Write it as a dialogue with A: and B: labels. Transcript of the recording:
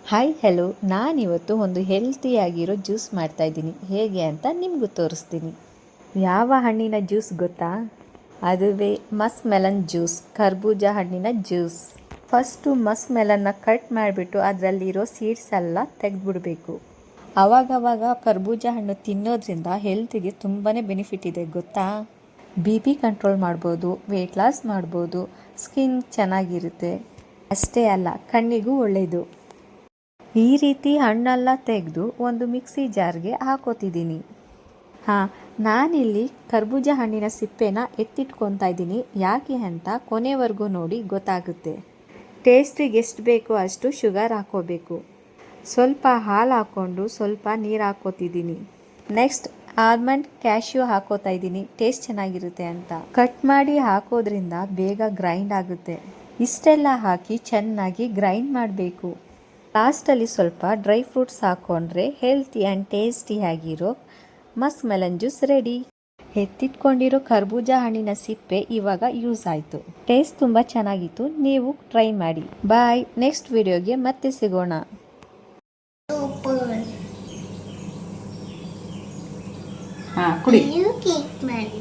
A: Hi hello, ನಾನಿವತ್ತು ಒಂದು ಹೆಲ್ತಿಯಾಗಿರೋ juice ಮಾಡ್ತಾಯಿದ್ದೀನಿ. ಹೇಗೆ ಅಂತ ನಿಮಗೂ ತೋರಿಸ್ತೀನಿ. ಯಾವ ಹಣ್ಣಿನ ಜ್ಯೂಸ್ ಗೊತ್ತಾ? ಅದುವೇ ಮಸ್ಕ್ ಮೆಲನ್ ಜ್ಯೂಸ್, ಕರ್ಬೂಜ ಹಣ್ಣಿನ ಜ್ಯೂಸ್. ಫಸ್ಟು ಮಸ್ಕ್ ಮೆಲನ್ನ ಕಟ್ ಮಾಡಿಬಿಟ್ಟು ಅದರಲ್ಲಿರೋ ಸೀಡ್ಸ್ ಎಲ್ಲ ತೆಗೆದುಬಿಡಬೇಕು. ಆವಾಗವಾಗ ಕರ್ಬೂಜ ಹಣ್ಣು ತಿನ್ನೋದ್ರಿಂದ ಹೆಲ್ತಿಗೆ ತುಂಬಾ ಬೆನಿಫಿಟ್ ಇದೆ ಗೊತ್ತಾ? BP ಕಂಟ್ರೋಲ್ ಮಾಡ್ಬೋದು, ವೆಯ್ಟ್ ಲಾಸ್ ಮಾಡ್ಬೋದು, ಸ್ಕಿನ್ ಚೆನ್ನಾಗಿರುತ್ತೆ. ಅಷ್ಟೇ ಅಲ್ಲ, ಕಣ್ಣಿಗೂ ಒಳ್ಳೆಯದು. ಈ ರೀತಿ ಹಣ್ಣೆಲ್ಲ ತೆಗೆದು ಒಂದು ಮಿಕ್ಸಿ ಜಾರ್ಗೆ ಹಾಕೋತಿದ್ದೀನಿ. ನಾನಿಲ್ಲಿ ಕರ್ಬೂಜ ಹಣ್ಣಿನ ಸಿಪ್ಪೆನ ಎತ್ತಿಟ್ಕೊತಾ ಇದ್ದೀನಿ. ಯಾಕೆ ಅಂತ ಕೊನೆವರೆಗೂ ನೋಡಿ ಗೊತ್ತಾಗುತ್ತೆ. ಟೇಸ್ಟಿಗೆ ಎಷ್ಟು ಬೇಕೋ ಅಷ್ಟು ಶುಗರ್ ಹಾಕೋಬೇಕು. ಸ್ವಲ್ಪ ಹಾಲು ಹಾಕ್ಕೊಂಡು ಸ್ವಲ್ಪ ನೀರು ಹಾಕೋತಿದ್ದೀನಿ. ನೆಕ್ಸ್ಟ್ ಆಲ್ಮಂಡ್, ಕ್ಯಾಶ್ಯೂ ಹಾಕೋತಾ ಇದ್ದೀನಿ, ಟೇಸ್ಟ್ ಚೆನ್ನಾಗಿರುತ್ತೆ ಅಂತ. ಕಟ್ ಮಾಡಿ ಹಾಕೋದ್ರಿಂದ ಬೇಗ ಗ್ರೈಂಡ್ ಆಗುತ್ತೆ. ಇಷ್ಟೆಲ್ಲ ಹಾಕಿ ಚೆನ್ನಾಗಿ ಗ್ರೈಂಡ್ ಮಾಡಬೇಕು. ಲಾಸ್ಟಲ್ಲಿ ಸ್ವಲ್ಪ ಡ್ರೈ ಫ್ರೂಟ್ಸ್ ಹಾಕ್ಕೊಂಡ್ರೆ ಹೆಲ್ತಿ ಆ್ಯಂಡ್ ಟೇಸ್ಟಿಯಾಗಿರೋ ಮಸ್ಕ್ ಮೆಲನ್ ಜ್ಯೂಸ್ ರೆಡಿ. ಎತ್ತಿಟ್ಕೊಂಡಿರೋ ಕರ್ಬೂಜ ಹಣ್ಣಿನ ಸಿಪ್ಪೆ ಇವಾಗ ಯೂಸ್ ಆಯಿತು. ಟೇಸ್ಟ್ ತುಂಬ ಚೆನ್ನಾಗಿತ್ತು, ನೀವು ಟ್ರೈ ಮಾಡಿ. ಬಾಯ್, ನೆಕ್ಸ್ಟ್ ವಿಡಿಯೋಗೆ ಮತ್ತೆ ಸಿಗೋಣ.
B: ಕುಡಿ.
C: ಕೇಕ್ ಮಾಡಿ